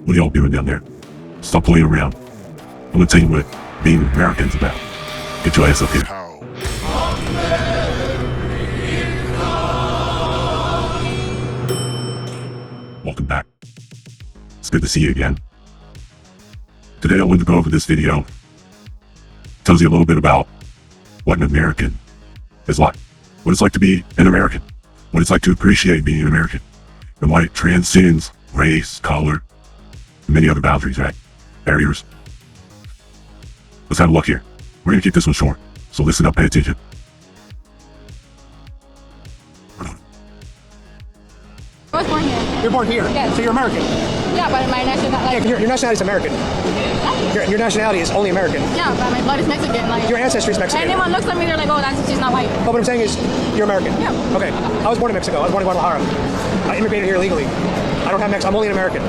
What are y'all doing down there? Stop playing around. I'm gonna tell you what being American's about. Get your ass up here. Welcome back. It's good to see you again. Today I wanted to go over this video. It tells you a little bit about what an American is like. What it's like to be an American. What it's like to appreciate being an American. And why it transcends race, color, and many other boundaries, right? Barriers. Let's have a look here. We're going to keep this one short. So listen up, pay attention. I was born here. You're born here? Yes. So you're American? Yeah, but my nationality... Your nationality is American. Your nationality is only American. Yeah, but my blood is Mexican. Like, your ancestry is Mexican. Anyone looks at me, they're like, oh, she's not white. But what I'm saying is, you're American. Yeah. Okay. I was born in Mexico. I was born in Guadalajara. I immigrated here legally. I don't have Mexico. I'm only an American.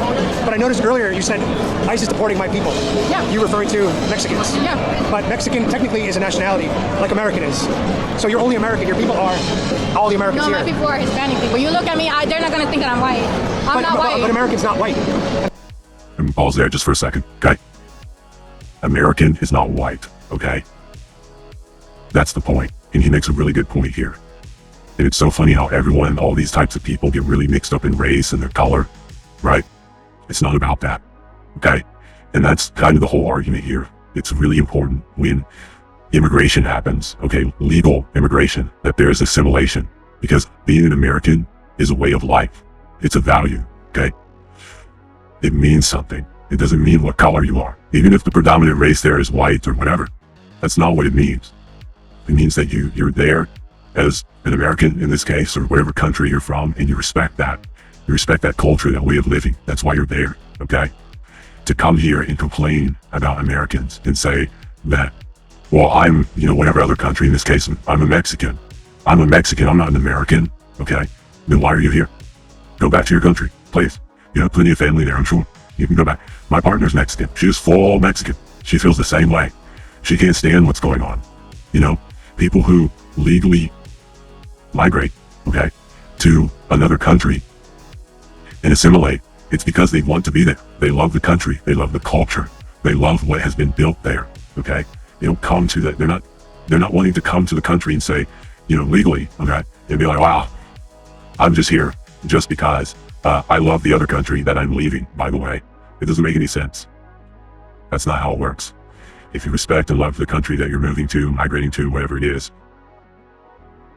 But I noticed earlier you said ICE is deporting my people. Yeah. You're referring to Mexicans. Yeah. But Mexican technically is a nationality, like American is. So you're only American. Your people are all the Americans here. No, my people are Hispanic people. You look at me, they're not going to think that I'm white. I'm not white. But American's not white. Let me pause there just for a second, okay? American is not white, okay? That's the point. And he makes a really good point here. And it's so funny how everyone, all these types of people get really mixed up in race and their color, right? It's not about that, okay? And that's kind of the whole argument here. It's really important when immigration happens, okay? Legal immigration, that there's assimilation. Because being an American is a way of life. It's a value, okay? It means something. It doesn't mean what color you are. Even if the predominant race there is white or whatever, that's not what it means. It means that you're there as an American in this case, or whatever country you're from, and you respect that. You respect that culture, that way of living. That's why you're there, okay? To come here and complain about Americans and say that, well, I'm, whatever other country, in this case, I'm a Mexican. I'm a Mexican, I'm not an American, okay? Then why are you here? Go back to your country, please. You have plenty of family there, I'm sure. You can go back. My partner's Mexican. She's full Mexican. She feels the same way. She can't stand what's going on. People who legally migrate, okay, to another country and assimilate, it's because they want to be there. They love the country. They love the culture. They love what has been built there, okay? They don't come to that. They're not wanting to come to the country and say, legally, okay, and be like, wow, I'm just here just because I love the other country that I'm leaving, by the way. It doesn't make any sense. That's not how it works. If you respect and love the country that you're moving to, migrating to, whatever it is,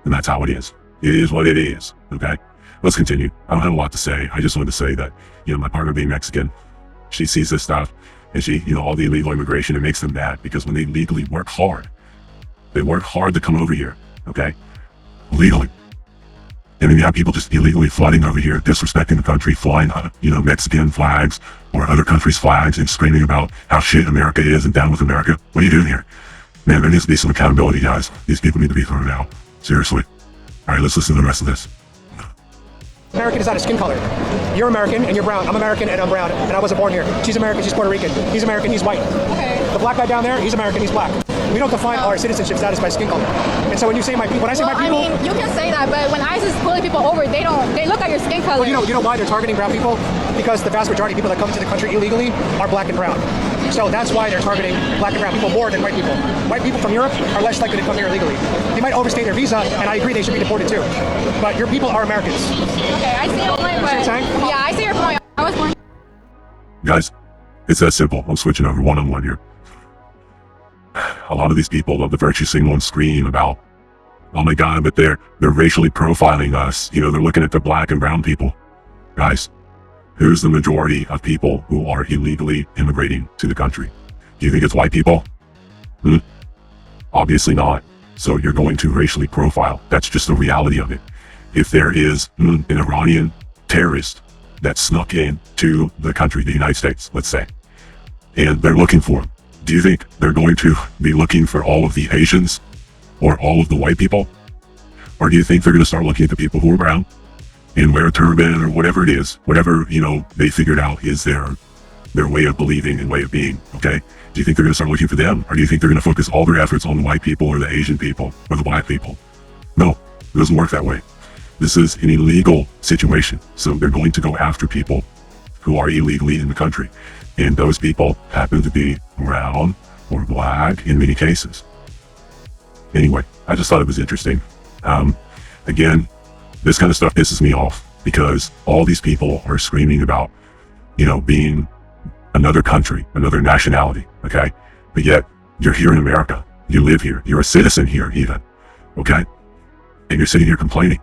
then that's how it is. It is what it is, okay? Let's continue. I don't have a lot to say. I just wanted to say that, my partner being Mexican, she sees this stuff, and she, all the illegal immigration, it makes them mad, because when they legally work hard, they work hard to come over here, okay? Legally. And then you have people just illegally flooding over here, disrespecting the country, flying, Mexican flags or other countries' flags and screaming about how shit America is and down with America. What are you doing here? Man, there needs to be some accountability, guys. These people need to be thrown out. Seriously. All right, let's listen to the rest of this. American is not a skin color. You're American and you're brown. I'm American and I'm brown, and I wasn't born here. She's American, she's Puerto Rican. He's American, he's white. Okay. The black guy down there, he's American, he's black. We don't define our citizenship status by skin color. And so when you say my people, when I say my people... I mean, you can say that, but when ICE is pulling people over, they look at your skin color. Well, you know why they're targeting brown people? Because the vast majority of people that come into the country illegally are black and brown. So that's why they're targeting black and brown people more than white people. White people from Europe are less likely to come here illegally. They might overstay their visa, and I agree they should be deported too. But your people are Americans. Okay, I see your point, but... Yeah, I see your point. I was born... Guys, it's that simple. I'm switching over one-on-one here. A lot of these people love the virtue signal and scream about, oh my God, but they're racially profiling us. They're looking at the black and brown people. Guys, who's the majority of people who are illegally immigrating to the country? Do you think it's white people? Obviously not. So you're going to racially profile. That's just the reality of it. If there is an Iranian terrorist that snuck in to the country, the United States, let's say, and they're looking for him, do you think they're going to be looking for all of the Asians or all of the white people? Or do you think they're going to start looking at the people who are brown and wear a turban or whatever it is, whatever, they figured out is their way of believing and way of being, okay? Do you think they're going to start looking for them? Or do you think they're going to focus all their efforts on the white people or the Asian people or the black people? No, it doesn't work that way. This is an illegal situation. So they're going to go after people who are illegally in the country. And those people happen to be brown or black in many cases. Anyway, I just thought it was interesting. Again, this kind of stuff pisses me off because all these people are screaming about, being another country, another nationality, okay? But yet, you're here in America. You live here. You're a citizen here even, okay? And you're sitting here complaining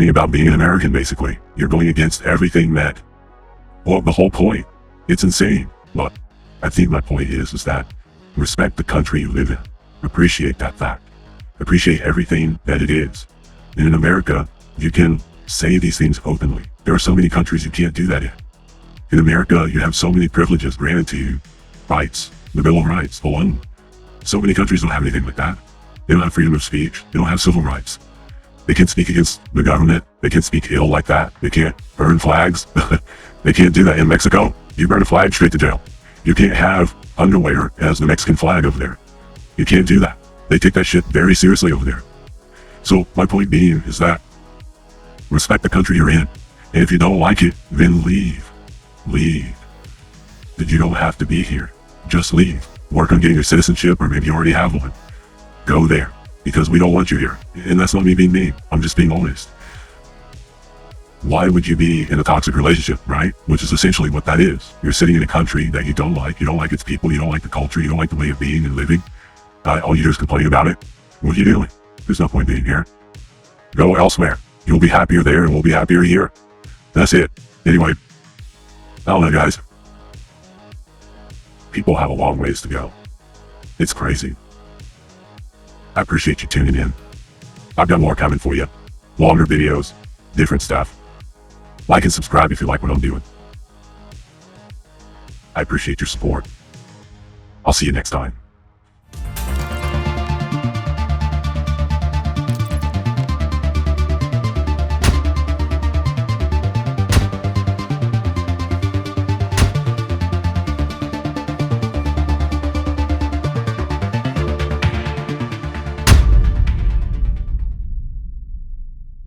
about being an American, basically. You're going against everything that, well, the whole point. It's insane. But I think my point is that respect the country you live in. Appreciate that fact. Appreciate everything that it is. And in America, you can say these things openly. There are so many countries you can't do that in. In America, you have so many privileges granted to you. Rights. The Bill of Rights, for one. So many countries don't have anything like that. They don't have freedom of speech. They don't have civil rights. They can't speak against the government. They can't speak ill like that. They can't burn flags. They can't do that in Mexico. You burn a flag, straight to jail. You can't have underwear as the Mexican flag over there. You can't do that. They take that shit very seriously over there. So my point being is that respect the country you're in. And if you don't like it, then leave. Leave. That you don't have to be here. Just leave. Work on getting your citizenship, or maybe you already have one. Go there. Because we don't want you here. And that's not me being mean. I'm just being honest. Why would you be in a toxic relationship, right? Which is essentially what that is. You're sitting in a country that you don't like. You don't like its people. You don't like the culture. You don't like the way of being and living. All you do is complain about it. What are you doing? There's no point being here. Go elsewhere. You'll be happier there and we'll be happier here. That's it. Anyway, I don't know, guys. People have a long ways to go. It's crazy. I appreciate you tuning in. I've got more coming for you. Longer videos, different stuff. Like and subscribe if you like what I'm doing. I appreciate your support. I'll see you next time.